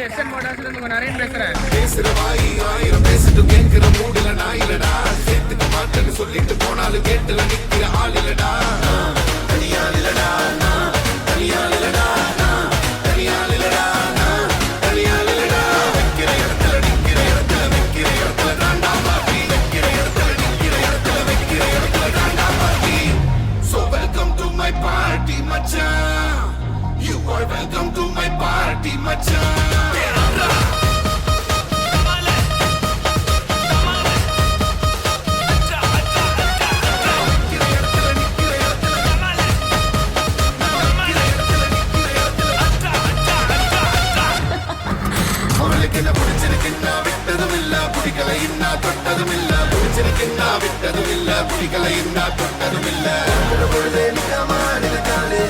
SN மோட்டார்ஸ்ல இருந்து உங்க நரேன் பேசுறேன். பேசுற வாய் ஆயிரம் பேசிட்டு கேட்கிற மூடுல நான் இல்லடா. சேர்த்துக்க மாட்டேன்னு சொல்லிட்டு போனாலும் கேட்டுல நிக்கிற ஆள் இல்லடா. தனியாள் இல்லடா, தனியாள் இல்லடா, தனியாள் இல்லடா, தனியாள் இல்லடா. வைக்கிற இடத்துல நிக்கிற இடத்துல வைக்கிற இடத்துல தாண்டா பாட்டி. வைக்கிற இடத்துல நிக்கிற இடத்துல வைக்கிற இடத்துல தாண்டா பாட்டி. So welcome to my party மச்சான். You are welcome to my party மச்சான். அவளுக்கு பிடிச்சிருக்குன்னா விட்டதும் இல்ல, பிடிக்கல இன்னா தொட்டதும் இல்ல. பிடிச்சிருக்குன்னா விட்டதும் இல்ல, பிடிக்கல இன்னா தொட்டதும் இல்ல. பொழுதே நிக்காம நினைக்காது